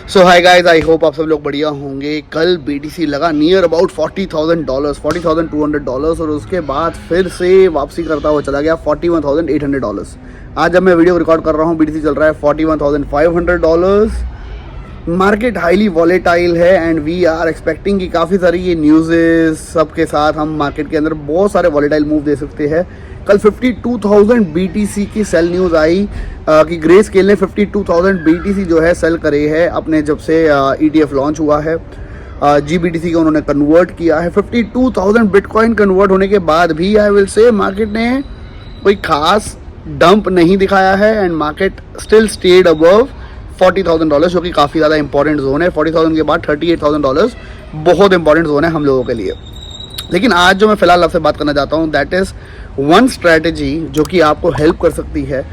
So hi guys, I hope आप सब लोग बढ़िया होंगे। कल BTC लगा नियर अबाउट $40,000, $40,200 और उसके बाद फिर से वापसी करता हुआ चला गया $41,800। आज जब मैं वीडियो रिकॉर्ड कर रहा हूँ BTC चल रहा है $41,500। मार्केट हाईली वॉलेटाइल है एंड वी आर एक्सपेक्टिंग कि काफ़ी सारी ये न्यूज़ सबके साथ हम मार्केट के अंदर बहुत सारे वॉलेटाइल मूव दे सकते हैं। कल 52,000 BTC की सेल न्यूज़ आई कि ग्रे स्केल ने 52,000 BTC जो है सेल करे है अपने जब से ETF लॉन्च हुआ है। GBTC को उन्होंने कन्वर्ट किया है। 52,000 बिटकॉइन कन्वर्ट होने के बाद भी आई विल से मार्केट ने कोई खास डंप नहीं दिखाया है and market still stayed above $40,000, जो कि काफ़ी ज़्यादा इंपॉर्टेंट जोन है। 40,000 के बाद $38,000 बहुत इंपॉर्टेंट जोन है हम लोगों के लिए। लेकिन आज जो मैं फ़िलहाल आपसे बात करना चाहता हूँ दैट इज़ वन स्ट्रैटेजी जो कि आपको हेल्प कर सकती है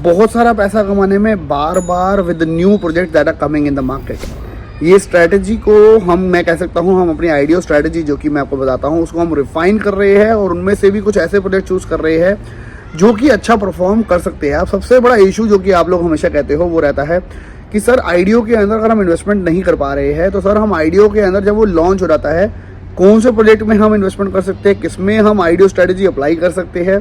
बहुत सारा पैसा कमाने में बार बार with new project that are coming in the market. ये स्ट्रैटेजी को मैं कह सकता हूँ हम अपनी आइडियो स्ट्रैटेजी जो कि मैं आपको बताता हूँ उसको हम रिफाइन कर रहे हैं और उनमें से भी कुछ ऐसे प्रोजेक्ट चूज़ कर रहे हैं जो कि अच्छा परफॉर्म कर सकते हैं। आप सबसे बड़ा इशू जो कि आप लोग हमेशा कहते हो वो रहता है कि सर आइडियो के अंदर अगर हम इन्वेस्टमेंट नहीं कर पा रहे हैं तो सर हम आइडियो के अंदर जब वो लॉन्च हो जाता है कौन से प्रोजेक्ट में हम इन्वेस्टमेंट कर सकते हैं, किस में हम आइडियो स्ट्रेटजी अप्लाई कर सकते हैं,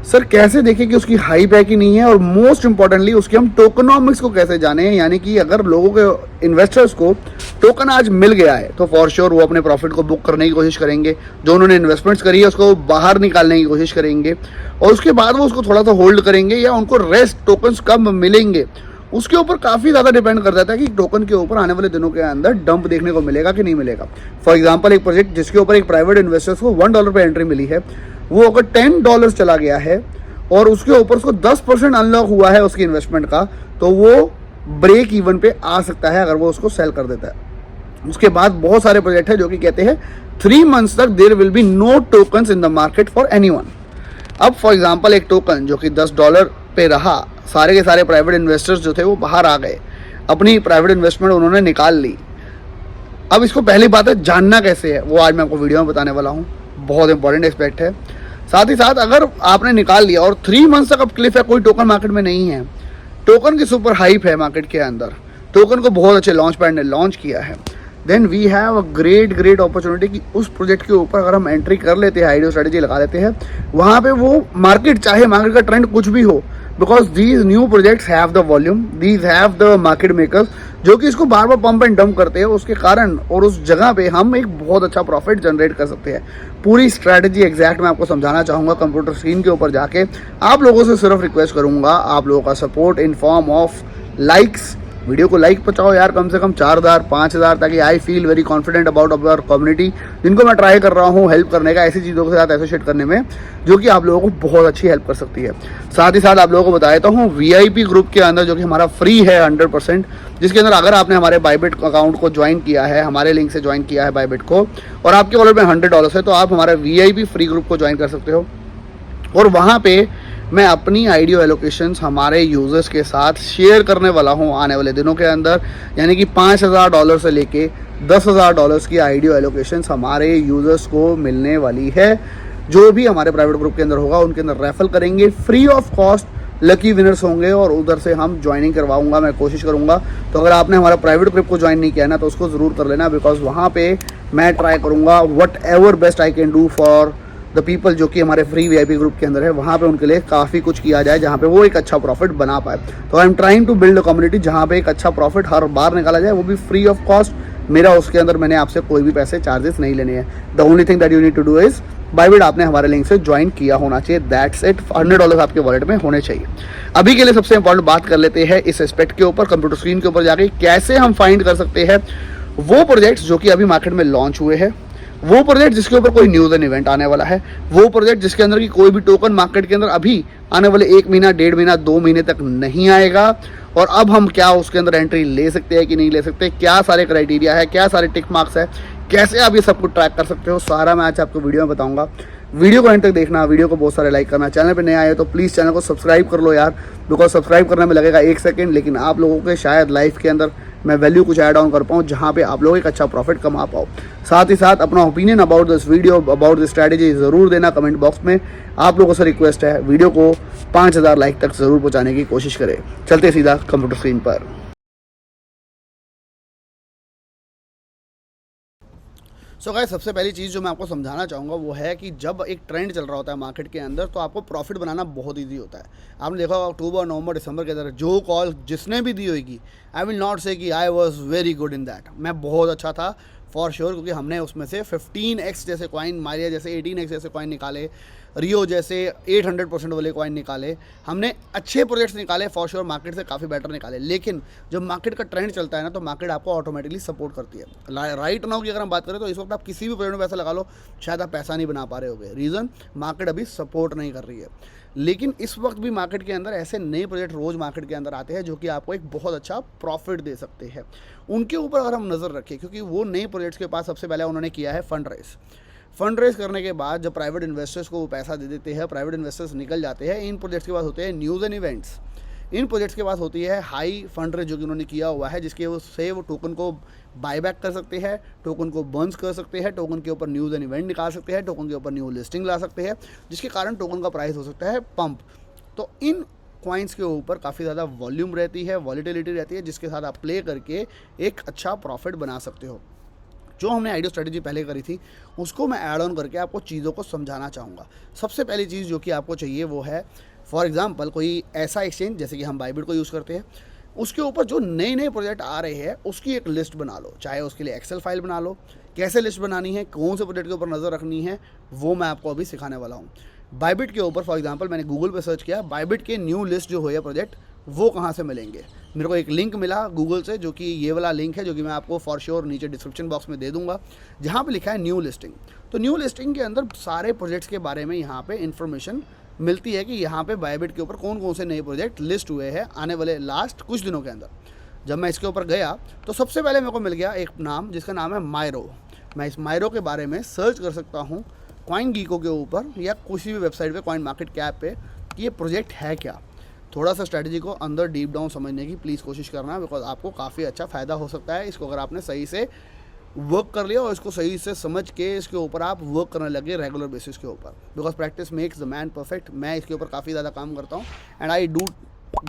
सर कैसे देखें कि उसकी हाइप है कि नहीं है, और मोस्ट इंपॉर्टेंटली उसके हम टोकनॉमिक्स को कैसे जाने। यानी कि अगर लोगों के इन्वेस्टर्स को टोकन आज मिल गया है तो फॉर श्योर वो अपने प्रॉफिट को बुक करने की कोशिश करेंगे, जो उन्होंने इन्वेस्टमेंट्स करी है उसको बाहर निकालने की कोशिश करेंगे और उसके बाद वो उसको थोड़ा सा होल्ड करेंगे या उनको रेस्ट टोकन्स कब मिलेंगे उसके ऊपर काफ़ी ज़्यादा डिपेंड कर जाता है कि टोकन के ऊपर आने वाले दिनों के अंदर डंप देखने को मिलेगा कि नहीं मिलेगा। फॉर एग्जांपल एक प्रोजेक्ट जिसके ऊपर एक प्राइवेट इन्वेस्टर्स को $1 पे एंट्री मिली है, वो अगर $10 चला गया है और उसके ऊपर उसको 10% अनलॉक हुआ है उसकी इन्वेस्टमेंट का, तो वो ब्रेक इवन पे आ सकता है अगर वो उसको सेल कर देता है। उसके बाद बहुत सारे प्रोजेक्ट है जो कि कहते हैं 3 मंथ्स तक there will be no tokens in the market for anyone. अब फॉर एग्जांपल एक टोकन जो कि $10 पे रहा, सारे के सारे प्राइवेट इन्वेस्टर्स जो थे वो बाहर आ गए, अपनी प्राइवेट इन्वेस्टमेंट उन्होंने निकाल ली। अब इसको पहली बात है जानना कैसे है वो आज मैं आपको वीडियो में बताने वाला हूँ, बहुत इंपॉर्टेंट एस्पेक्ट है। साथ ही साथ अगर आपने निकाल लिया और 3 मंथ्स तक अब क्लिफ है, कोई टोकन मार्केट में नहीं है, टोकन की सुपर हाइप है मार्केट के अंदर, टोकन को बहुत अच्छे लॉन्च पैड ने लॉन्च किया है, then we have a great opportunity कि उस प्रोजेक्ट के ऊपर अगर हम एंट्री कर लेते हैं, आइडियो स्ट्रेटेजी लगा लेते हैं, वहाँ पे वो मार्केट चाहे मार्केट का ट्रेंड कुछ भी हो, because these new projects have the volume, these have the market makers जो कि इसको बार बार पंप एंड डंप करते हैं, उसके कारण और उस जगह पे हम एक बहुत अच्छा प्रॉफिट जनरेट कर सकते हैं। पूरी स्ट्रैटेजी एग्जैक्ट मैं आपको समझाना चाहूँगा कंप्यूटर स्क्रीन के ऊपर जाके। आप लोगों से सिर्फ रिक्वेस्ट करूँगा आप लोगों का support in form of likes. Video को लाइक पहुंचाओ यार, कम से कम 4,000 5,000, ताकि I feel very confident about our community जिनको मैं ट्राई कर रहा हूँ हेल्प करने का, ऐसी चीज़ों के साथ एसोसिएट करने में जो कि आप लोगों को बहुत अच्छी हेल्प कर सकती है। साथ ही साथ आप लोगों को बता देता हूँ VIP ग्रुप के अंदर जो कि हमारा फ्री है 100%, जिसके अंदर अगर आपने हमारे बायबिट अकाउंट को ज्वाइन किया है, हमारे लिंक से ज्वाइन किया है बायबिट को, और आपके वॉलेट में $100 है, तो आप हमारे VIP फ्री ग्रुप को ज्वाइन कर सकते हो। और वहाँ पे मैं अपनी आइडियो एलोकेशंस हमारे यूज़र्स के साथ शेयर करने वाला हूँ आने वाले दिनों के अंदर। यानी कि $5,000 से लेके $10,000 की आइडियो एलोकेशंस हमारे यूज़र्स को मिलने वाली है। जो भी हमारे प्राइवेट ग्रुप के अंदर होगा उनके अंदर रेफर करेंगे, free of cost lucky winners होंगे और उधर से हम ज्वाइनिंग करवाऊंगा, मैं कोशिश करूंगा। तो अगर आपने हमारा प्राइवेट ग्रुप को ज्वाइन नहीं किया ना तो उसको ज़रूर कर लेना, बिकॉज वहाँ पे मैं ट्राई करूँगा what ever best I can do for the people जो कि हमारे फ्री VIP ग्रुप के अंदर है, वहाँ पे उनके लिए काफ़ी कुछ किया जाए जहाँ पे वो एक अच्छा प्रॉफिट बना पाए। तो I am trying to build a community जहाँ पे एक अच्छा प्रॉफिट हर बार निकाला जाए, वो भी फ्री ऑफ कॉस्ट। मेरा उसके अंदर मैंने आपसे कोई भी पैसे चार्जेस नहीं लेने हैं। The only thing that you need to do is Bybit आपने हमारे लिंक से ज्वाइन किया होना चाहिए, दैट्स इट। $100 आपके वॉलेट में होने चाहिए। अभी के लिए सबसे इंपॉर्टेंट बात कर लेते हैं इस एस्पेक्ट के ऊपर, कंप्यूटर स्क्रीन के ऊपर जाके कैसे हम फाइंड कर सकते हैं वो प्रोजेक्ट्स जो कि अभी मार्केट में लॉन्च हुए हैं, वो प्रोजेक्ट जिसके ऊपर कोई न्यूज़ एंड इवेंट आने वाला है, वो प्रोजेक्ट जिसके अंदर की कोई भी टोकन मार्केट के अंदर अभी आने वाले 1 महीना 1.5 महीना 2 महीने तक नहीं आएगा, और अब हम क्या उसके अंदर एंट्री ले सकते हैं कि नहीं ले सकते, क्या सारे क्राइटेरिया है, क्या सारे टिक मार्क्स है, कैसे आप ये सब कुछ ट्रैक कर सकते हो, सारा मैं आज आपको वीडियो में बताऊंगा। वीडियो को एंड तक देखना, वीडियो को बहुत सारे लाइक करना, चैनल पे नए आए तो प्लीज़ चैनल को सब्सक्राइब कर लो यार, बिकॉज सब्सक्राइब करने में लगेगा 1 सेकेंड, लेकिन आप लोगों के शायद लाइफ के अंदर मैं वैल्यू कुछ ऐड ऑन कर पाऊँ जहाँ पे आप लोग एक अच्छा प्रॉफिट कमा पाओ। साथ ही साथ अपना opinion about this video, about this strategy ज़रूर देना कमेंट बॉक्स में। आप लोगों से रिक्वेस्ट है वीडियो को 5,000 लाइक तक ज़रूर पहुँचाने की कोशिश करें। चलते सीधा कंप्यूटर स्क्रीन पर। सो गाइस, सबसे पहली चीज़ जो मैं आपको समझाना चाहूँगा वो है कि जब एक ट्रेंड चल रहा होता है मार्केट के अंदर तो आपको प्रॉफिट बनाना बहुत ईजी होता है। आपने देखा होगा अक्टूबर, नवंबर, दिसंबर के अंदर जो कॉल जिसने भी दी होगी, आई विल नॉट से कि I was very good in that, मैं बहुत अच्छा था फॉर श्योर, क्योंकि हमने उसमें से 15x जैसे कॉइन, मारिया जैसे 18x जैसे कॉइन निकाले, रियो जैसे 800% वाले कॉइन निकाले, हमने अच्छे प्रोजेक्ट्स निकाले फॉर श्योर, मार्केट से काफ़ी बेटर निकाले। लेकिन जब मार्केट का ट्रेंड चलता है ना तो मार्केट आपको ऑटोमेटिकली सपोर्ट करती है। राइट नाउ की अगर हम बात करें तो इस वक्त आप किसी भी प्रोजेक्ट में पैसा लगा लो, शायद आप पैसा नहीं बना पा रहे होगे। रीज़न, मार्केट अभी सपोर्ट नहीं कर रही है। लेकिन इस वक्त भी मार्केट के अंदर ऐसे नए प्रोजेक्ट रोज़ मार्केट के अंदर आते हैं जो कि आपको एक बहुत अच्छा प्रॉफिट दे सकते हैं। उनके ऊपर अगर हम नज़र रखें, क्योंकि वो नए प्रोजेक्ट्स के पास सबसे पहले उन्होंने किया है फंड रेज करने के बाद जब प्राइवेट इन्वेस्टर्स को वो पैसा दे देते हैं, प्राइवेट इन्वेस्टर्स निकल जाते हैं, इन प्रोजेक्ट्स के बाद होते हैं news and events. In projects के पास होती है हाई फंड रेज जो कि उन्होंने किया हुआ है, जिसके वो टोकन को बायबैक कर सकते हैं, टोकन को बर्न्स कर सकते हैं, टोकन के ऊपर न्यूज़ एंड इवेंट निकाल सकते हैं, टोकन के ऊपर न्यू लिस्टिंग ला सकते हैं, जिसके कारण टोकन का प्राइस हो सकता है पंप। तो इन कॉइन्स के ऊपर काफ़ी ज़्यादा वॉल्यूम रहती है, वॉलीटिलिटी रहती है, जिसके साथ आप प्ले करके एक अच्छा प्रॉफिट बना सकते हो। जो हमने आइडियो स्ट्रेटजी पहले करी थी उसको मैं ऐड ऑन करके आपको चीज़ों को समझाना चाहूँगा। सबसे पहली चीज़ जो कि आपको चाहिए वो है, फॉर एग्जांपल कोई ऐसा एक्सचेंज जैसे कि हम बाइबिट को यूज़ करते हैं, उसके ऊपर जो नए नए प्रोजेक्ट आ रहे हैं उसकी एक लिस्ट बना लो। चाहे उसके लिए एक्सेल फाइल बना लो, कैसे लिस्ट बनानी है, कौन से प्रोजेक्ट के ऊपर नज़र रखनी है, वो मैं आपको अभी सिखाने वाला हूँ। बाइबिट के ऊपर फॉर एग्जांपल मैंने गूगल पे सर्च किया, बाइबिट के न्यू लिस्ट जो है प्रोजेक्ट वो कहाँ से मिलेंगे। मेरे को एक लिंक मिला गूगल से, जो कि ये वाला लिंक है, जो कि मैं आपको फॉर श्योर नीचे डिस्क्रिप्शन बॉक्स में दे दूंगा, जहाँ पे लिखा है न्यू लिस्टिंग। तो न्यू लिस्टिंग के अंदर सारे प्रोजेक्ट्स के बारे में यहाँ पे इन्फॉर्मेशन मिलती है कि यहाँ पे बाइबिट के ऊपर कौन कौन से नए प्रोजेक्ट लिस्ट हुए हैं आने वाले लास्ट कुछ दिनों के अंदर। जब मैं इसके ऊपर गया तो सबसे पहले मेरे को मिल गया एक नाम जिसका नाम है मायरो। मैं इस मायरो के बारे में सर्च कर सकता हूँ कॉइन गीको के ऊपर या किसी भी वेबसाइट पे, कॉइन मार्केट कैप पे, कि ये प्रोजेक्ट है क्या। थोड़ा सा स्ट्रैटेजी को अंदर डीप डाउन समझने की प्लीज़ कोशिश करना, बिकॉज आपको काफ़ी अच्छा फ़ायदा हो सकता है इसको अगर आपने सही से वर्क कर लिया और इसको सही से समझ के इसके ऊपर आप वर्क करने लगे रेगुलर बेसिस के ऊपर, because practice makes the man perfect. मैं इसके ऊपर काफ़ी ज़्यादा काम करता हूँ and I do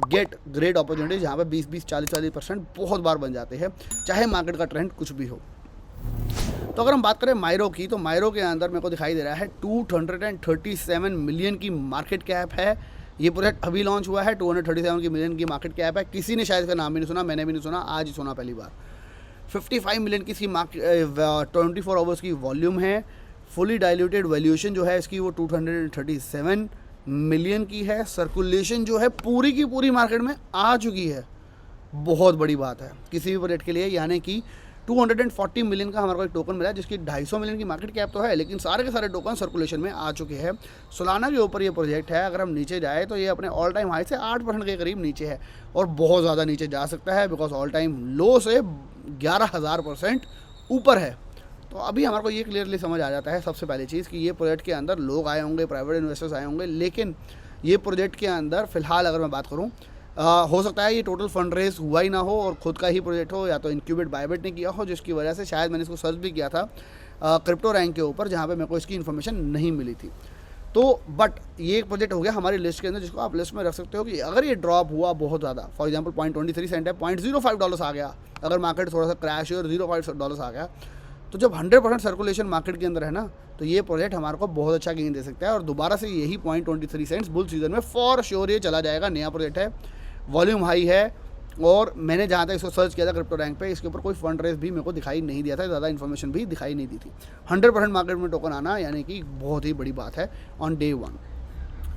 get great opportunities जहाँ पे 20-20, 40-40% बहुत बार बन जाते हैं, चाहे मार्केट का ट्रेंड कुछ भी हो। तो अगर हम बात करें मायरो की, तो मायरो के अंदर मेरे को दिखाई दे रहा है 237 मिलियन की मार्केट कैप है। ये प्रोजेक्ट अभी लॉन्च हुआ है, 237 मिलियन की मार्केट कैप है। किसी ने शायद इसका नाम भी नहीं सुना, मैंने भी नहीं सुना, आज ही सुना पहली बार। 55 मिलियन की इसकी 24 आवर्स की वॉल्यूम है। फुली डाइल्यूटेड वैल्यूएशन जो है इसकी वो 237 मिलियन की है। सर्कुलेशन जो है पूरी की पूरी मार्केट में आ चुकी है, बहुत बड़ी बात है किसी भी प्रोजेक्ट के लिए। यानी कि 240 मिलियन का हमारे को एक टोकन मिला है, जिसकी 250 मिलियन की मार्केट कैप तो है, लेकिन सारे के सारे टोकन सर्कुलेशन में आ चुके हैं। सोलाना के ऊपर ये प्रोजेक्ट है, अगर हम नीचे जाए तो ये अपने ऑल टाइम हाई से 8% के करीब नीचे है और बहुत ज़्यादा नीचे जा सकता है, बिकॉज ऑल टाइम लो से 11,000% ऊपर है। तो अभी हमारे को ये क्लियरली समझ आ जाता है सबसे पहली चीज़ कि ये प्रोजेक्ट के अंदर लोग आए होंगे, प्राइवेट इन्वेस्टर्स आए होंगे, लेकिन ये प्रोजेक्ट के अंदर फ़िलहाल अगर मैं बात करूँ, हो सकता है ये टोटल फंड रेज हुआ ही ना हो और खुद का ही प्रोजेक्ट हो, या तो इंक्यूबेट बाइबिट ने किया हो, जिसकी वजह से शायद मैंने इसको सर्च भी किया था क्रिप्टो रैंक के ऊपर, जहाँ पे मेरे को इसकी इन्फॉर्मेशन नहीं मिली थी। तो बट ये एक प्रोजेक्ट हो गया हमारी लिस्ट के अंदर, जिसको आप लिस्ट में रख सकते हो कि अगर ये ड्रॉप हुआ बहुत ज़्यादा, फॉर एग्जांपल 0.23 सेंट है, $0.05 आ गया, अगर मार्केट थोड़ा सा क्रैश और $0.5 आ गया, तो जब 100% सर्कुलेशन मार्केट के अंदर है ना, तो ये प्रोजेक्ट हमारे को बहुत अच्छा गेन दे सकता है और दोबारा से यही 0.23 सेंट्स बुल सीजन में फॉर श्योर ये चला जाएगा। नया प्रोजेक्ट है, वॉल्यूम हाई है, और मैंने जहाँ तक इसको सर्च किया था क्रिप्टो रैंक पे, इसके ऊपर कोई फंड रेज भी मेरे को दिखाई नहीं दिया था, ज़्यादा इन्फॉर्मेशन भी दिखाई नहीं दी थी। 100% मार्केट में टोकन आना यानी कि बहुत ही बड़ी बात है ऑन डे 1।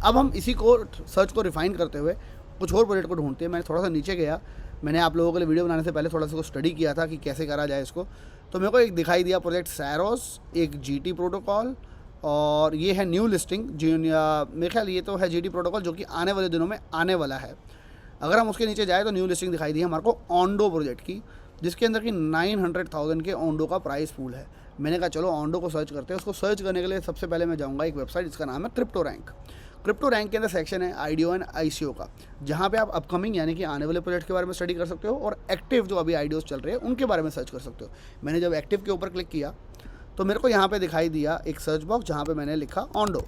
अब हम इसी को सर्च को रिफाइन करते हुए कुछ और प्रोजेक्ट को ढूंढते हैं। मैंने थोड़ा सा नीचे गया, मैंने आप लोगों के लिए वीडियो बनाने से पहले थोड़ा सा स्टडी किया था कि कैसे करा जाए इसको, तो मेरे को एक दिखाई दिया प्रोजेक्ट सैरोस, एक जीटी प्रोटोकॉल, और ये है न्यू लिस्टिंग मेरे ख्याल ये तो है जीटी प्रोटोकॉल, जो कि आने वाले दिनों में आने वाला है। अगर हम उसके नीचे जाए तो न्यू लिस्टिंग दिखाई दी है हमारे को ऑन्डो प्रोजेक्ट की, जिसके अंदर की 900,000 के ऑन्डो का प्राइस पूल है। मैंने कहा चलो ऑन्डो को सर्च करते हैं। उसको सर्च करने के लिए सबसे पहले मैं जाऊँगा एक वेबसाइट जिसका नाम है क्रिप्टो रैंक। क्रिप्टो रैंक के अंदर सेक्शन है आईडीओ एंड आईसीओ का, जहाँ पे आप अपकमिंग यानी कि आने वाले प्रोजेक्ट के बारे में स्टडी कर सकते हो और एक्टिव जो अभी आईडीओज चल रहे हैं उनके बारे में सर्च कर सकते हो। मैंने जब एक्टिव के ऊपर क्लिक किया तो मेरे को यहाँ पे दिखाई दिया एक सर्च बॉक्स, जहाँ पे मैंने लिखा ऑन्डो,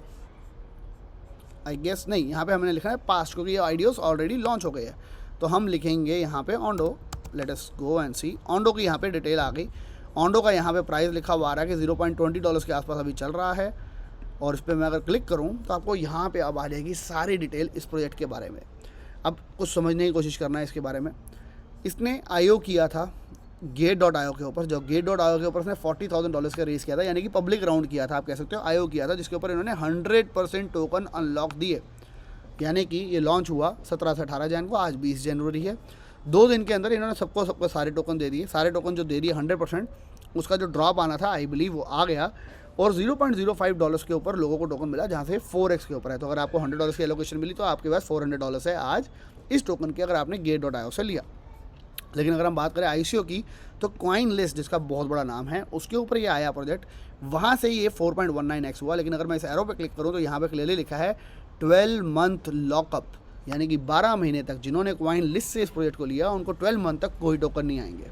आई गेस नहीं, यहाँ पे हमने लिखा है पास्ट, क्योंकि ये आईडीओज ऑलरेडी लॉन्च हो गए हैं। तो हम लिखेंगे यहाँ पे Ondo, late us go and C. Ondo की यहाँ पे डिटेल आ गई। ऑन्डो का यहाँ पे प्राइस लिखा हुआ आ रहा है कि $0.20 के आसपास अभी चल रहा है। और इस पर मैं अगर क्लिक करूँ तो आपको यहाँ पे अब आ जाएगी सारी डिटेल इस प्रोजेक्ट के बारे में। अब कुछ समझने की कोशिश करना है इसके बारे में। इसने IO किया था Gate.io के ऊपर, जो Gate.io के ऊपर इसने $40,000 का रेस किया था, यानी कि पब्लिक राउंड किया था, आप कह सकते हो IO किया था, जिसके ऊपर इन्होंने 100% टोकन अनलॉक दिए। यानी कि ये लॉन्च हुआ 17 से 18 जैन को, आज 20 जनवरी है। 2 दिन के अंदर इन्होंने सबको सारे टोकन दे दिए। सारे टोकन जो दे दिए 100%, उसका जो ड्रॉप आना था आई बिलीव वो आ गया, और $0.05 के ऊपर लोगों को टोकन मिला, जहाँ से 4x के ऊपर है। तो अगर आपको $100 की एलोकेशन मिली तो आपके पास $400 है आज इस टोकन की, अगर आपने Gate.io से लिया। लेकिन अगर हम बात करें ICO की, तो कॉइन लिस्ट, जिसका बहुत बड़ा नाम है, उसके ऊपर ये आया प्रोजेक्ट, वहाँ से ये 4.19x हुआ। लेकिन अगर मैं इस एरो पे क्लिक करूँ तो यहाँ पे क्लियरली लिखा है 12 मंथ लॉकअप, यानी कि 12 महीने तक जिन्होंने कॉइन लिस्ट से इस प्रोजेक्ट को लिया उनको 12 मंथ तक कोई टोकन नहीं आएंगे।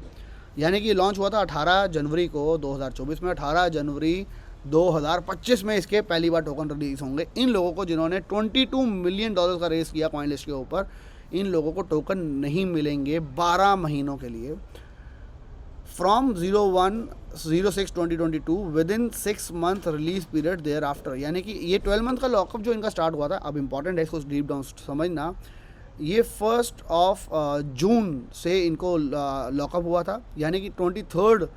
यानी कि ये लॉन्च हुआ था 18 जनवरी को 2024 में, 18 जनवरी 2025 में इसके पहली बार टोकन रिलीज होंगे। इन लोगों को जिन्होंने $22 मिलियन का रेस किया कॉइन लिस्ट के ऊपर, इन लोगों को टोकन नहीं मिलेंगे 12 महीनों के लिए। From 01/06/2022 within 6 month release period thereafter, यानी कि ये 12 मंथ का लॉकअप जो इनका स्टार्ट हुआ था, अब इंपॉर्टेंट है इसको डीप डाउन समझना, ये 1 जून से इनको लॉकअप हुआ था। यानी कि 23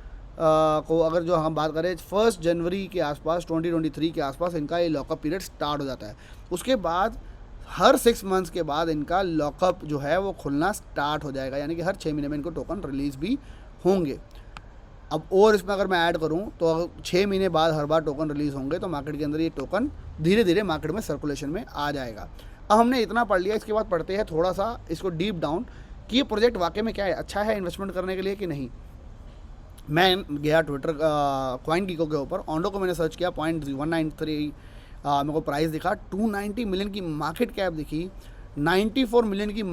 को अगर जो हम बात करें 1 जनवरी के आसपास 2023 के आसपास इनका ये लॉकअप पीरियड स्टार्ट हो जाता है। उसके बाद हर 6 मंथ्स के बाद इनका लॉकअप जो है वो खुलना स्टार्ट हो जाएगा, यानी कि हर 6 महीने में इनको टोकन रिलीज़ भी होंगे। अब और इसमें अगर मैं ऐड करूं तो 6 महीने बाद हर बार टोकन रिलीज़ होंगे, तो मार्केट के अंदर ये टोकन धीरे धीरे मार्केट में सर्कुलेशन में आ जाएगा। अब हमने इतना पढ़ लिया, इसके बाद पढ़ते हैं थोड़ा सा इसको डीप डाउन कि ये प्रोजेक्ट वाकई में क्या है, अच्छा है इन्वेस्टमेंट करने के लिए कि नहीं। मैं गया ट्विटर CoinGecko के ऊपर, ऑन्डो को मैंने सर्च किया, 0.193 मेरे को प्राइस दिखा, 290 मिलियन की मार्केट कैप दिखी, 94 मिलियन की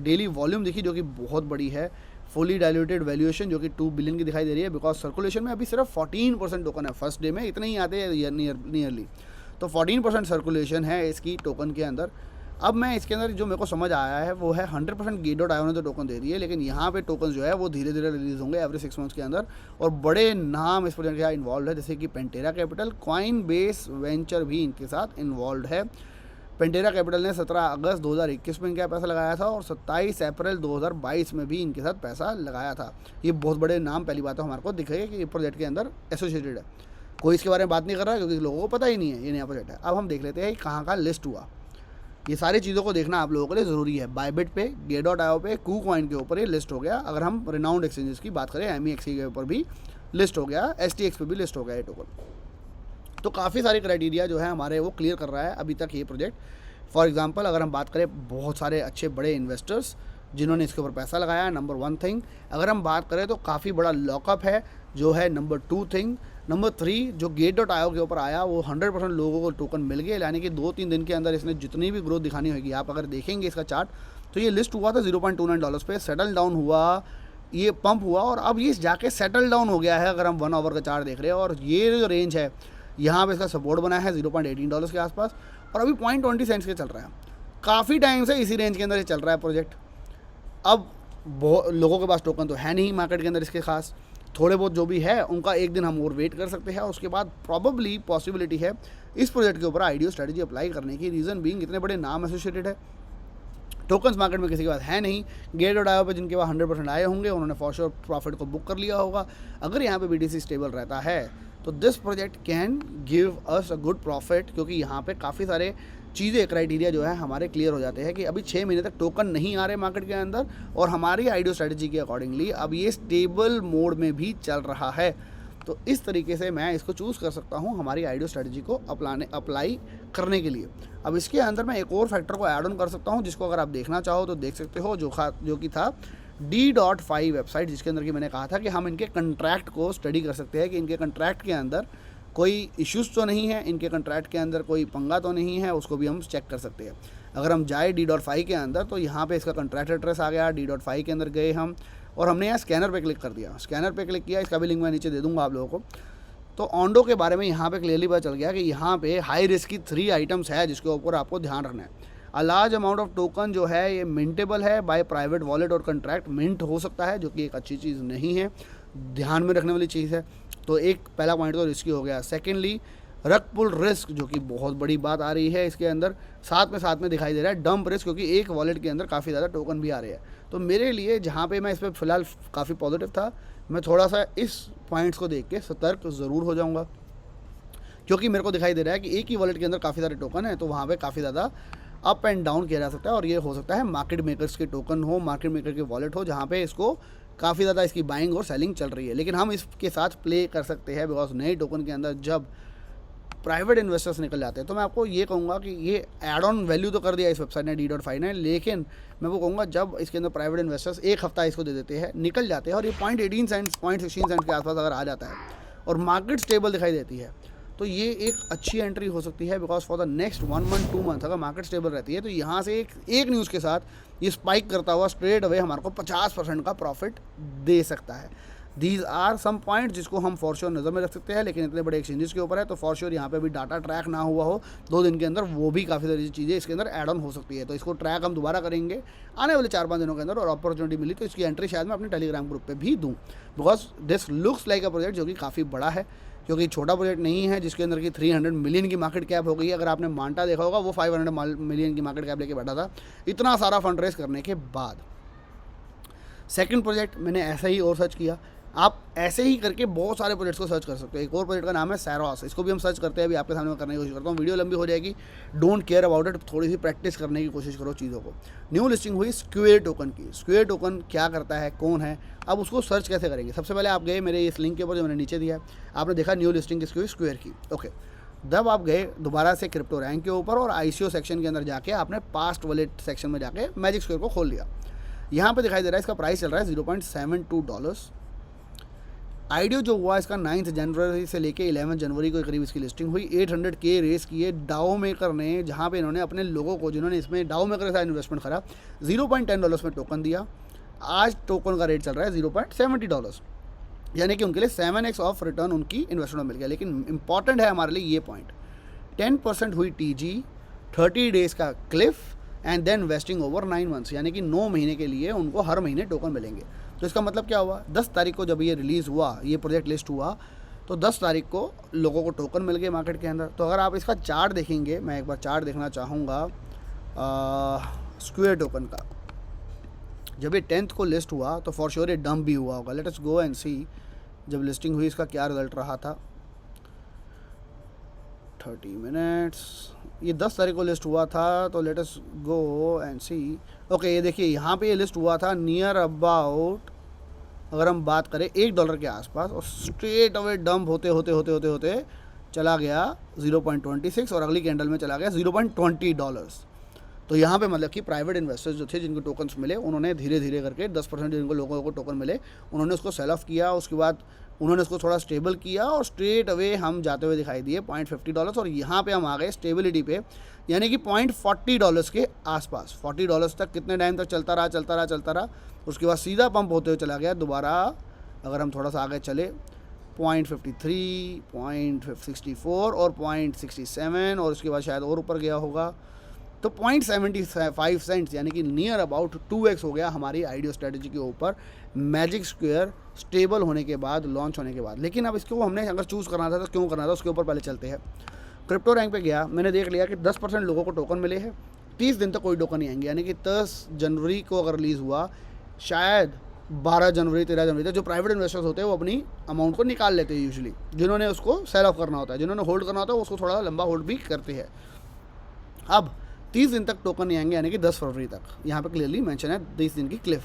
डेली वॉल्यूम दिखी, जो कि बहुत बड़ी है। फुली डाइल्यूटेड वैल्यूएशन जो कि 2 बिलियन की दिखाई दे रही है, बिकॉज सर्कुलेशन में अभी सिर्फ 14% टोकन है। फर्स्ट डे में इतने ही आते हैं नियरली, तो 14% सर्कुलेशन है इसकी टोकन के अंदर। अब मैं इसके अंदर जो मेरे को समझ आया है वो है 100% Gate.io ने तो टोकन दे दिए, लेकिन यहाँ पे टोकन जो है वो धीरे धीरे रिलीज़ होंगे एवरी 6 मंथ्स के अंदर, और बड़े नाम इस प्रोजेक्ट के साथ इन्वॉल्व है, जैसे कि पेंटेरा कैपिटल, कॉइनबेस वेंचर भी इनके साथ इन्वॉल्व है। पेंटेरा कैपिटल ने 17 अगस्त 2021 में इनका पैसा लगाया था, और 27 अप्रैल 2022 में भी इनके साथ पैसा लगाया था। ये बहुत बड़े नाम, पहली बात तो हमारे को दिखेगा कि ये प्रोजेक्ट के अंदर एसोसिएटेड है। कोई इसके बारे में बात नहीं कर रहा है क्योंकि लोगों को पता ही नहीं है ये नया प्रोजेक्ट है। अब हम देख लेते हैं कहाँ कहाँ लिस्ट हुआ। ये सारी चीज़ों को देखना आप लोगों के लिए ज़रूरी है। बायबिट पे, Gate.io पे, KuCoin के ऊपर ये लिस्ट हो गया। अगर हम रिनाउंड एक्सचेंजेस की बात करें, MEXC के ऊपर भी लिस्ट हो गया, STX पे भी लिस्ट हो गया ये टोकन। तो काफ़ी सारे क्राइटेरिया जो है हमारे वो क्लियर कर रहा है अभी तक ये प्रोजेक्ट। फॉर एग्जांपल अगर हम बात करें बहुत सारे अच्छे बड़े इन्वेस्टर्स जिन्होंने इसके ऊपर पैसा लगाया, नंबर 1 थिंग। अगर हम बात करें तो काफ़ी बड़ा लॉकअप है जो है नंबर 2 थिंग। नंबर 3 जो Gate.io के ऊपर आया वो 100% लोगों को टोकन मिल गए, यानी कि 2-3 दिन के अंदर इसने जितनी भी ग्रोथ दिखानी होगी, आप अगर देखेंगे इसका चार्ट तो ये लिस्ट हुआ था $0.29 पे, सेटल डाउन हुआ, ये पंप हुआ, और अब ये जाके सेटल डाउन हो गया है। अगर हम 1 आवर का चार्ट देख रहे हैं, और ये जो रेंज है यहाँ पे इसका सपोर्ट बना है $0.18 के आसपास, और अभी 0.20 सेंट्स के चल रहा है। काफ़ी टाइम से इसी रेंज के अंदर ये चल रहा है प्रोजेक्ट। अब लोगों के पास टोकन तो है नहीं मार्केट के अंदर इसके खास, थोड़े बहुत जो भी है उनका एक दिन हम और वेट कर सकते हैं, उसके बाद प्रॉबली पॉसिबिलिटी है इस प्रोजेक्ट के ऊपर IDO स्ट्रेटजी अप्लाई करने की। रीज़न बीइंग इतने बड़े नाम एसोसिएटेड है, टोकन्स मार्केट में किसी के पास है नहीं। Gate.io पे जिनके पास 100% आए होंगे उन्होंने फॉर श्योर प्रॉफिट को बुक कर लिया होगा। अगर यहाँ पे BTC स्टेबल रहता है तो this project can give us a good profit, क्योंकि यहाँ पे काफ़ी सारे चीज़ें क्राइटेरिया जो है हमारे क्लियर हो जाते हैं कि अभी 6 महीने तक टोकन नहीं आ रहे मार्केट के अंदर, और हमारी IDO स्ट्रेटजी के अकॉर्डिंगली अब ये स्टेबल मोड में भी चल रहा है। तो इस तरीके से मैं इसको चूज़ कर सकता हूँ हमारी IDO स्ट्रेटजी को अप्लाई करने के लिए। अब इसके अंदर मैं एक और फैक्टर को ऐड ऑन कर सकता हूँ, जिसको अगर आप देखना चाहो तो देख सकते हो, जो कि था D.5 वेबसाइट, जिसके अंदर कि मैंने कहा था कि हम इनके कंट्रैक्ट को स्टडी कर सकते हैं कि इनके कंट्रैक्ट के अंदर कोई इश्यूज़ तो नहीं है, इनके कंट्रैक्ट के अंदर कोई पंगा तो नहीं है, उसको भी हम चेक कर सकते हैं। अगर हम जाए D.5 के अंदर तो यहाँ पे इसका कंट्रैक्ट एड्रेस आ गया। D.5 के अंदर गए हम, और हमने यहाँ स्कैनर पे क्लिक कर दिया। स्कैनर पे क्लिक किया, इसका भी लिंक मैं नीचे दे दूँगा आप लोगों को। तो ऑन्डो के बारे में यहाँ पे क्लियरली पता चल गया कि यहाँ पे हाई रिस्क की 3 आइटम्स है जिसके ऊपर आपको ध्यान रखना है। A large amount of token जो है ये मिंटेबल है बाय प्राइवेट वॉलेट और कंट्रैक्ट मिंट हो सकता है, जो कि एक अच्छी चीज़ नहीं है। ध्यान में रखने वाली चीज़ है। तो एक पहला पॉइंट तो रिस्की हो गया। सेकेंडली रग पुल रिस्क, जो कि बहुत बड़ी बात आ रही है इसके अंदर, साथ में दिखाई दे रहा है डंप रिस्क, क्योंकि एक वॉलेट के अंदर काफ़ी ज़्यादा टोकन भी आ रहे हैं। तो मेरे लिए जहाँ पे मैं इस पर फ़िलहाल काफ़ी पॉजिटिव था, मैं थोड़ा सा इस पॉइंट्स को देख के सतर्क ज़रूर हो जाऊँगा, क्योंकि मेरे को दिखाई दे रहा है कि एक ही वॉलेट के अंदर काफ़ी सारे टोकन है, तो वहाँ पे काफ़ी ज़्यादा अप एंड डाउन किया जा सकता है। और ये हो सकता है मार्केट मेकर्स के टोकन हो, मार्केट मेकर के वॉलेट हो, जहाँ पे इसको काफ़ी ज़्यादा इसकी बाइंग और सेलिंग चल रही है। लेकिन हम इसके साथ प्ले कर सकते हैं, बिकॉज नए टोकन के अंदर जब प्राइवेट इन्वेस्टर्स निकल जाते हैं, तो मैं आपको ये कहूँगा कि ये एड ऑन वैल्यू तो कर दिया इस वेबसाइट ने D.5 ने, लेकिन मैं वो कहूँगा जब इसके अंदर प्राइवेट इन्वेस्टर्स एक हफ्ता इसको दे देते हैं, निकल जाते हैं, और ये 0.18 सेंट्स 0.16 सेंट्स के आसपास अगर आ जाता है और मार्केट स्टेबल दिखाई देती है, तो ये एक अच्छी एंट्री हो सकती है। Because for the next 1 month 2 month अगर मार्केट स्टेबल रहती है, तो यहाँ से एक न्यूज़ के साथ ये स्पाइक करता हुआ स्ट्रेट अवे हमारे को 50% का प्रॉफिट दे सकता है। दीज आर सम पॉइंट जिसको हम फॉर श्योर नज़र में रख सकते हैं, लेकिन इतने बड़े एक्सचेंजेस के ऊपर है, तो फॉर श्योर यहाँ पे भी डाटा ट्रैक ना हुआ हो 2 दिन के अंदर, वो भी काफ़ी सारी चीज़ें इसके अंदर ऐड ऑन हो सकती है। तो इसको ट्रैक हम दोबारा करेंगे आने वाले 4-5 दिनों के अंदर, और अपॉर्चुनिटी मिली तो इसकी एंट्री शायद मैं अपने टेलीग्राम ग्रुप पे भी दूँ, because this looks like a project जो कि काफ़ी बड़ा है, क्योंकि छोटा प्रोजेक्ट नहीं है जिसके अंदर की 300 मिलियन की मार्केट कैप हो गई है। अगर आपने मांटा देखा होगा, वो 500 मिलियन की मार्केट कैप लेके बैठा था इतना सारा फंड रेज करने के बाद। सेकंड प्रोजेक्ट मैंने ऐसा ही और सर्च किया, आप ऐसे ही करके बहुत सारे प्रोजेक्ट्स को सर्च कर सकते हो। एक और प्रोजेक्ट का नाम है सैरोस, इसको भी हम सर्च करते हैं, अभी आपके सामने करने की कोशिश करता हूँ, वीडियो लंबी हो जाएगी, डोंट केयर अबाउट इट, थोड़ी सी प्रैक्टिस करने की कोशिश करो चीज़ों को। न्यू लिस्टिंग हुई स्क्वेयर टोकन की। स्क्वेयर टोकन क्या करता है, कौन है, अब उसको सर्च कैसे करेंगे। सबसे पहले आप गए मेरे इस लिंक के ऊपर जो मैंने नीचे दिया है, आपने देखा न्यू लिस्टिंग किसकी हुई, स्क्वेयर की। ओके, जब आप गए दोबारा से क्रिप्टो रैंक के ऊपर और ICO सेक्शन के अंदर जाके आपने पास्ट वॉलेट सेक्शन में जाके मैजिक स्क्वेयर को खोल लिया। यहाँ पे दिखाई दे रहा है इसका प्राइस चल रहा है $0.72। आईडीओ जो हुआ इसका 9 जनवरी से लेके 11 जनवरी को करीब इसकी लिस्टिंग हुई। 800K रेस किए डाओ मेकर ने, जहाँ पे इन्होंने अपने लोगों को, जिन्होंने इसमें डाओ मेकर के साथ इन्वेस्टमेंट करा, $0.10 में टोकन दिया। आज टोकन का रेट चल रहा है $0.70, यानी कि उनके लिए 7x ऑफ रिटर्न उनकी इन्वेस्टमेंट मिल गया। लेकिन इंपॉर्टेंट है हमारे लिए ये पॉइंट, 10% हुई TG, 30 डेज़ का Cliff, and then wasting over 9 months, यानी कि 9 महीने के लिए उनको हर महीने टोकन मिलेंगे। तो इसका मतलब क्या हुआ, 10 तारीख को जब ये रिलीज़ हुआ, ये प्रोजेक्ट लिस्ट हुआ, तो 10 तारीख को लोगों को टोकन मिल गए मार्केट के अंदर। तो अगर आप इसका चार्ट देखेंगे, मैं एक बार चार्ट देखना चाहूँगा स्क्वेयर टोकन का। जब ये 10th को लिस्ट हुआ तो फॉर श्योर ये डंप भी हुआ होगा। लेट अस गो एंड सी जब लिस्टिंग हुई इसका क्या रिजल्ट रहा था। 30 मिनट्स, ये 10 तारीख को लिस्ट हुआ था, तो let us go and see. Okay, ये देखिए यहाँ पे ये लिस्ट हुआ था नियर अबाउट, अगर हम बात करें $1 के आसपास, और स्ट्रेट अवे डंप होते होते होते होते होते चला गया 0.26, और अगली कैंडल में चला गया $0.20। तो यहाँ पे मतलब कि प्राइवेट इन्वेस्टर्स जो थे जिनको टोकन्स मिले, उन्होंने धीरे धीरे करके 10% जिनको लोगों को टोकन मिले, उन्होंने उसको सेल ऑफ किया। उसके बाद उन्होंने उसको थोड़ा स्टेबल किया और स्ट्रेट अवे हम जाते हुए दिखाई दिए $0.50, और यहाँ पे हम आ गए स्टेबिलिटी पे, यानी कि $0.40 के आसपास। $40 तक कितने टाइम तक चलता रहा। उसके बाद सीधा पंप होते हुए चला गया दोबारा। अगर हम थोड़ा सा आगे चले, 0.53, 0.64 और 0.67, और उसके बाद शायद और ऊपर गया होगा, तो 0.75 सेंट्स, यानी कि नियर अबाउट 2x हो गया हमारी आईडीओ स्ट्रेटजी के ऊपर मैजिक स्क्वेयर स्टेबल होने के बाद, लॉन्च होने के बाद। लेकिन अब इसको हमने अगर चूज़ करना था तो क्यों करना था, उसके ऊपर पहले चलते हैं। क्रिप्टो रैंक पे गया, मैंने देख लिया कि 10% लोगों को टोकन मिले हैं, 30 दिन तक कोई टोकन नहीं आएंगे, यानी कि 10 जनवरी को अगर रिलीज़ हुआ, शायद 12 जनवरी 13 जनवरी तक जो प्राइवेट इन्वेस्टर्स होते हैं वो अपनी अमाउंट को निकाल लेते हैं यूजुअली। जिन्होंने उसको सेल ऑफ करना होता है, जिन्होंने होल्ड करना होता है, उसको थोड़ा लंबा होल्ड भी करते हैं। अब 30 दिन तक टोकन नहीं आएंगे, यानी कि 10 फरवरी तक। यहाँ पे क्लियरली मेंशन है 30 दिन की क्लिफ,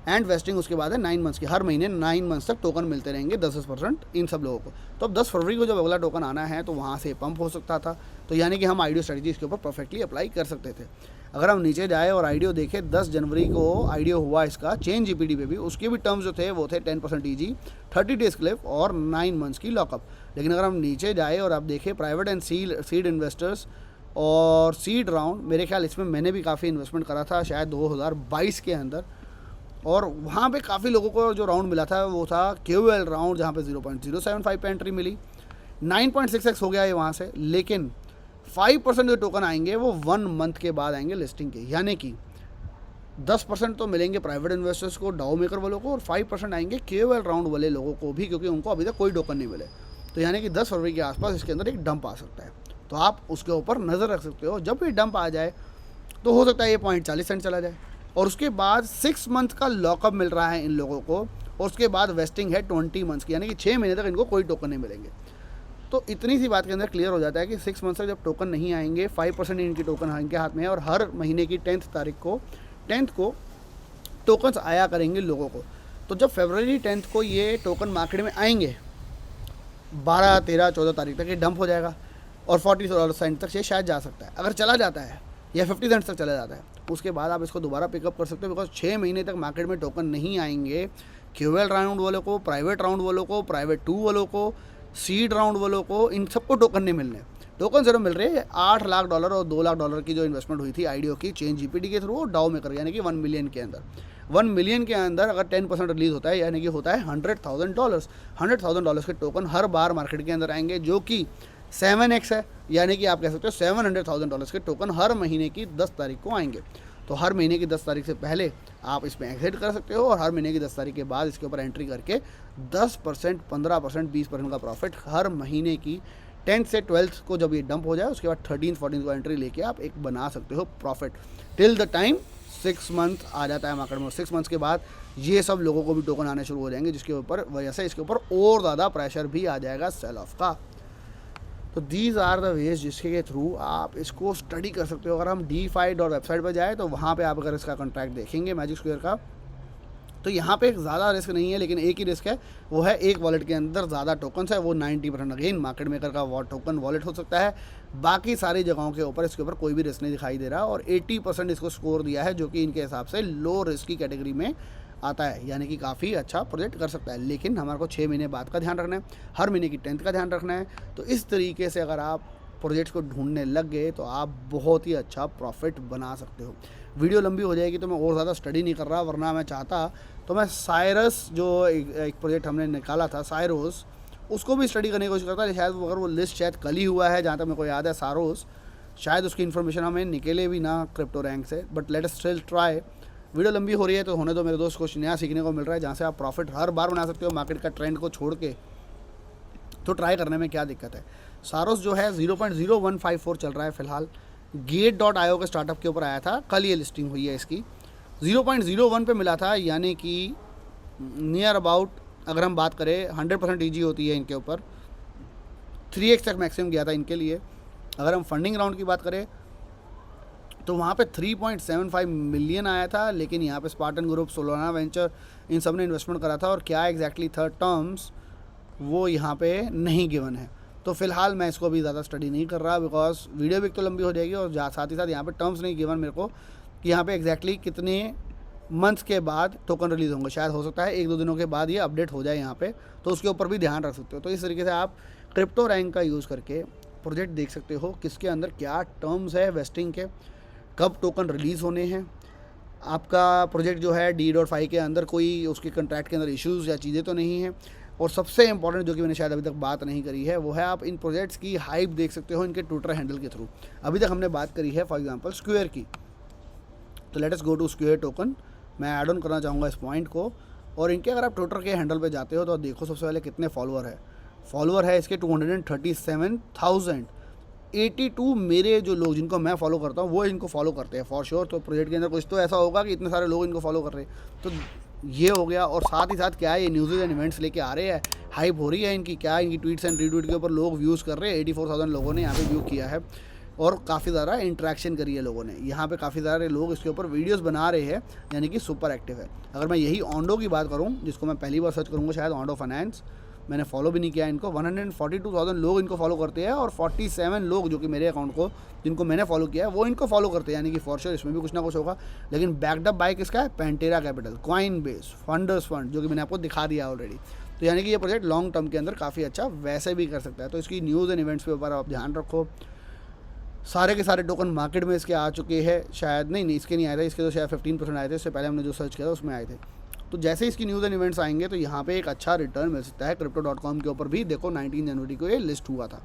एंड वेस्टिंग उसके बाद है 9 मंथ्स की। हर महीने 9 मंथ्स तक टोकन मिलते रहेंगे 10% इन सब लोगों को। तो अब 10 फरवरी को जब अगला टोकन आना है तो वहाँ से पंप हो सकता था, तो यानी कि हम आईडीओ स्ट्रेटजी इसके ऊपर परफेक्टली अप्लाई कर सकते थे। अगर हम नीचे जाए और आईडीओ देखें, 10 जनवरी को आईडीओ हुआ इसका चेन जीपीडी पे भी, उसके भी टर्म्स जो थे वो थे 10% ईजी, 30 डेज क्लिफ और 9 मंथ्स की लॉकअप। लेकिन अगर हम नीचे जाए और आप देखें प्राइवेट एंड सीड इन्वेस्टर्स और सीड राउंड, मेरे ख्याल इसमें मैंने भी काफ़ी इन्वेस्टमेंट करा था शायद 2022 के अंदर, और वहाँ पे काफ़ी लोगों को जो राउंड मिला था वो था KOL राउंड, जहाँ पे 0.075 पे एंट्री मिली। 9.6x हो गया है वहाँ से, लेकिन 5% जो टोकन आएंगे वो 1 मंथ के बाद आएंगे लिस्टिंग के, यानी कि 10% तो मिलेंगे प्राइवेट इन्वेस्टर्स को, डाउ मेकर वालों को, और 5% आएंगे KOL राउंड वाले लोगों को भी, क्योंकि उनको अभी तक कोई टोकन नहीं मिले। तो यानी कि 10 फरवरी के आसपास इसके अंदर एक डंप आ सकता है, तो आप उसके ऊपर नज़र रख सकते हो। जब भी डंप आ जाए तो हो सकता है ये पॉइंट 40 सेंट चला जाए, और उसके बाद 6 मंथ का लॉकअप मिल रहा है इन लोगों को, और उसके बाद वेस्टिंग है 20 मंथ्स की, यानी कि 6 महीने तक इनको कोई टोकन नहीं मिलेंगे। तो इतनी सी बात के अंदर क्लियर हो जाता है कि 6 मंथ तक जब टोकन नहीं आएंगे, 5% इनकी टोकन इनके हाथ में है, और हर महीने की 10th को टोकन्स आया करेंगे लोगों को। तो जब फरवरी 10 को ये टोकन मार्केट में आएंगे, 12, 13, 14 तारीख तक ये डंप हो जाएगा, और 40 सेंट तक ये शायद जा सकता है। अगर चला जाता है या 50 सेंट तक चला जाता है, उसके बाद आप इसको दोबारा पिकअप कर सकते हो, बिकॉज 6 महीने तक मार्केट में टोकन नहीं आएंगे। KOL राउंड वालों को, प्राइवेट राउंड वालों को, प्राइवेट 2 वालों को, सीड राउंड वालों को, इन सबको टोकन नहीं मिलने। टोकन सिर्फ मिल रहे हैं $8 लाख और $2 लाख की जो इन्वेस्टमेंट हुई थी IDO की चेन GPT के थ्रू, और डाउ मेकर, यानी कि 1 मिलियन के अंदर। 1 मिलियन के अंदर अगर 10% रिलीज होता है, यानी कि होता है $100,000। $100,000 के टोकन हर बार मार्केट के अंदर आएंगे, जो कि 7x है, यानी कि आप कह सकते हो $700,000 के टोकन हर महीने की 10 तारीख को आएंगे। तो हर महीने की 10 तारीख से पहले आप इसमें एग्जिट कर सकते हो, और हर महीने की 10 तारीख के बाद इसके ऊपर एंट्री करके 10%, 15%, 20% का प्रॉफिट हर महीने की 10th से 12th को जब ये डंप हो जाए, उसके बाद 13th, 14th को एंट्री लेके आप एक बना सकते हो profit, till the time 6 month आ जाता है मार्केट में। 6 मंथ्स के बाद ये सब लोगों को भी टोकन आने शुरू हो जाएंगे, जिसके ऊपर वजह से इसके ऊपर और ज़्यादा प्रेशर भी आ जाएगा सेल ऑफ का। तो दीज आर द वेज जिसके के थ्रू आप इसको स्टडी कर सकते हो। अगर हम DeFi वेबसाइट पर जाए तो वहाँ पे आप अगर इसका कॉन्ट्रैक्ट देखेंगे मैजिक स्क्वायर का, तो यहाँ पे ज़्यादा रिस्क नहीं है, लेकिन एक ही रिस्क है, वो है एक वॉलेट के अंदर ज़्यादा टोकन्स है, वो 90% अगेन मार्केट मेकर का टोकन वॉलेट हो सकता है। बाकी सारी जगहों के ऊपर इसके ऊपर कोई भी रिस्क नहीं दिखाई दे रहा, और 80% इसको स्कोर दिया है, जो कि इनके हिसाब से लो रिस्क की कैटेगरी में आता है, यानी कि काफ़ी अच्छा प्रोजेक्ट कर सकता है। लेकिन हमारे को 6 महीने बाद का ध्यान रखना है, हर महीने की 10th का ध्यान रखना है। तो इस तरीके से अगर आप प्रोजेक्ट्स को ढूंढने लग गए तो आप बहुत ही अच्छा प्रॉफिट बना सकते हो। वीडियो लंबी हो जाएगी तो मैं और ज़्यादा स्टडी नहीं कर रहा, वरना मैं चाहता तो मैं साइरस जो एक प्रोजेक्ट हमने निकाला था साइरोस, उसको भी स्टडी करने की कोशिश करता है। शायद अगर वो लिस्ट शायद कल ही हुआ है, जहाँ तक मेरे को याद है सारोस, शायद उसकी इन्फॉर्मेशन हमें निकले भी ना क्रिप्टो रैंक से, but let us still try. Video लंबी हो रही है तो होने दो मेरे दोस्त, कुछ नया सीखने को मिल रहा है, जहाँ से आप प्रॉफिट हर बार बना सकते हो मार्केट का ट्रेंड को छोड़ के। तो ट्राई करने में क्या दिक्कत है। सारोस जो है 0.0154 चल रहा है फिलहाल। Gate.io के स्टार्टअप के ऊपर आया था, कल ये लिस्टिंग हुई है इसकी। 0.01 पे मिला था, यानी कि नियर अबाउट अगर हम बात करें 100% ईजी होती है इनके ऊपर, 3x तक मैक्सिमम गया था इनके लिए। अगर हम फंडिंग राउंड की बात करें तो वहाँ पे 3.75 मिलियन आया था, लेकिन यहाँ पे स्पार्टन ग्रुप, सोलाना वेंचर, इन सब ने इन्वेस्टमेंट करा था, और क्या एग्जैक्टली थर्ड टर्म्स वो यहाँ पे नहीं गिवन है। तो फिलहाल मैं इसको भी ज़्यादा स्टडी नहीं कर रहा, बिकॉज वीडियो भी तो लंबी हो जाएगी, और साथ ही साथ यहाँ पे टर्म्स नहीं गिवन मेरे को कि यहाँ पे एग्जैक्टली कितने मंथ्स के बाद टोकन रिलीज़ होंगे। शायद हो सकता है 1-2 दिनों के बाद ये अपडेट हो जाए यहाँ पे, तो उसके ऊपर भी ध्यान रख सकते हो। तो इस तरीके से आप क्रिप्टो रैंक का यूज़ करके प्रोजेक्ट देख सकते हो, किसके अंदर क्या टर्म्स है वेस्टिंग के, कब टोकन रिलीज़ होने हैं, आपका प्रोजेक्ट जो है D.5 के अंदर कोई उसके कंट्रैक्ट के अंदर इश्यूज़ या चीज़ें तो नहीं हैं। और सबसे इंपॉर्टेंट जो कि मैंने शायद अभी तक बात नहीं करी है, वो है आप इन प्रोजेक्ट्स की हाइप देख सकते हो इनके ट्विटर हैंडल के थ्रू। अभी तक हमने बात करी है फॉर एग्जांपल स्क्वायर की, तो let us go to square token. मैं ऐड ऑन करना चाहूँगा इस पॉइंट को, और इनके अगर आप ट्विटर के हैंडल पे जाते हो तो देखो सबसे पहले कितने फॉलोअर है इसके 237,000। 82 मेरे जो लोग जिनको मैं फॉलो करता हूँ वो इनको फॉलो करते हैं फॉर श्योर। तो प्रोजेक्ट के अंदर कुछ तो ऐसा होगा कि इतने सारे लोग इनको फॉलो कर रहे हैं। तो ये हो गया, और साथ ही साथ क्या है, ये न्यूज़ एंड इवेंट्स लेके आ रहे हैं, हाइप हो रही है इनकी, क्या इनकी ट्वीट्स एंड रीट्वीट के ऊपर लोग व्यूज़ कर रहे हैं। 84,000 लोगों ने यहाँ पे व्यू किया है, और काफ़ी ज़्यादा इंटरेक्शन करी है लोगों ने यहाँ पे, काफ़ी सारे लोग इसके ऊपर वीडियोस बना रहे हैं, यानी कि सुपर एक्टिव है। अगर मैं यही ऑन्डो की बात करूँ, जिसको मैं पहली बार सर्च करूँगा शायद, ऑन्डो फाइनेंस, मैंने फॉलो भी नहीं किया इनको, 142,000 लोग इनको फॉलो करते हैं, और 47 लोग जो कि मेरे अकाउंट को जिनको मैंने फॉलो किया है वो इनको फॉलो करते हैं, यानी कि फॉर श्योर इसमें भी कुछ ना कुछ होगा। लेकिन बैकडअप बाय किसका है, Pantera Capital, Coinbase, Founders Fund, जो कि मैंने आपको दिखा दिया ऑलरेडी। तो यानी कि ये प्रोजेक्ट लॉन्ग टर्म के अंदर काफ़ी अच्छा वैसे भी कर सकता है। तो इसकी न्यूज़ एंड इवेंट्स के ऊपर आप ध्यान रखो। सारे के सारे टोकन मार्केट में इसके आ चुके हैं, शायद नहीं इसके नहीं आए थे, इसके तो शायद 15% आए थे, इससे पहले हमने जो सर्च किया था उसमें आए थे। तो जैसे इसकी न्यूज़ एंड इवेंट्स आएंगे तो यहाँ पे एक अच्छा रिटर्न मिल सकता है। Crypto.com के ऊपर भी देखो 19 जनवरी को ये लिस्ट हुआ था,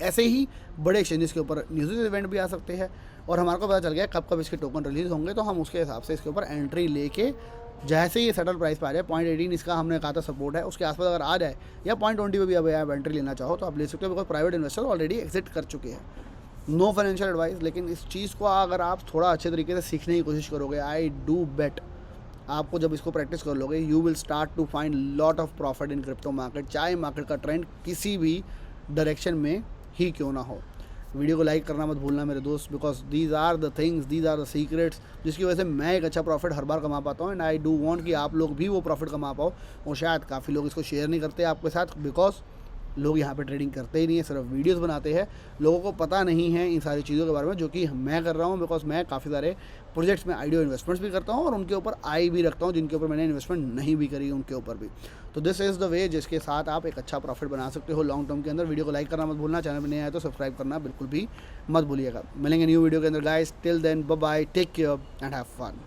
ऐसे ही बड़े एक्सचेंजेस के ऊपर न्यूज़ इवेंट भी आ सकते हैं और हमारे को पता चल गया कब कब इसके टोकन रिलीज़ होंगे, तो हम उसके हिसाब से इसके ऊपर एंट्री लेके जैसे ही ये सेटल प्राइस पे आ जाए 0.18 इसका हमने कहा था सपोर्ट है, उसके आसपास अगर आ जाए या 0.20 पे भी अब आप एंट्री लेना चाहो तो आप ले सकते हो, because private investor already exit कर चुके हैं। नो फाइनेंशियल एडवाइस, लेकिन इस चीज़ को अगर आप थोड़ा अच्छे तरीके से सीखने की कोशिश करोगे, आई डू बेट आपको जब इसको प्रैक्टिस कर लोगे you will start to find lot of profit in crypto market, चाहे मार्केट का ट्रेंड किसी भी डायरेक्शन में ही क्यों ना हो। वीडियो को लाइक करना मत भूलना मेरे दोस्त, because these are the things, these are the secrets जिसकी वजह से मैं एक अच्छा प्रॉफिट हर बार कमा पाता हूँ, एंड आई डू वांट कि आप लोग भी वो प्रॉफिट कमा पाओ। और शायद काफ़ी लोग इसको शेयर नहीं करते आपके साथ, बिकॉज लोग यहाँ पे ट्रेडिंग करते ही नहीं है, सिर्फ वीडियोस बनाते हैं। लोगों को पता नहीं है इन सारी चीज़ों के बारे में जो कि मैं कर रहा हूँ, बिकॉज मैं काफ़ी सारे प्रोजेक्ट्स में आइडियो इन्वेस्टमेंट्स भी करता हूँ और उनके ऊपर आई भी रखता हूँ जिनके ऊपर मैंने इन्वेस्टमेंट नहीं भी करी उनके ऊपर भी। तो दिस इज़ द वे जिसके साथ आप एक अच्छा प्रॉफिट बना सकते हो लॉन्ग टर्म के अंदर। वीडियो को लाइक करना मत भूलना, चैनल में नए आए तो सब्सक्राइब करना बिल्कुल भी मत भूलिएगा। मिलेंगे न्यू वीडियो के अंदर guys, till then bye bye, take care and have fun.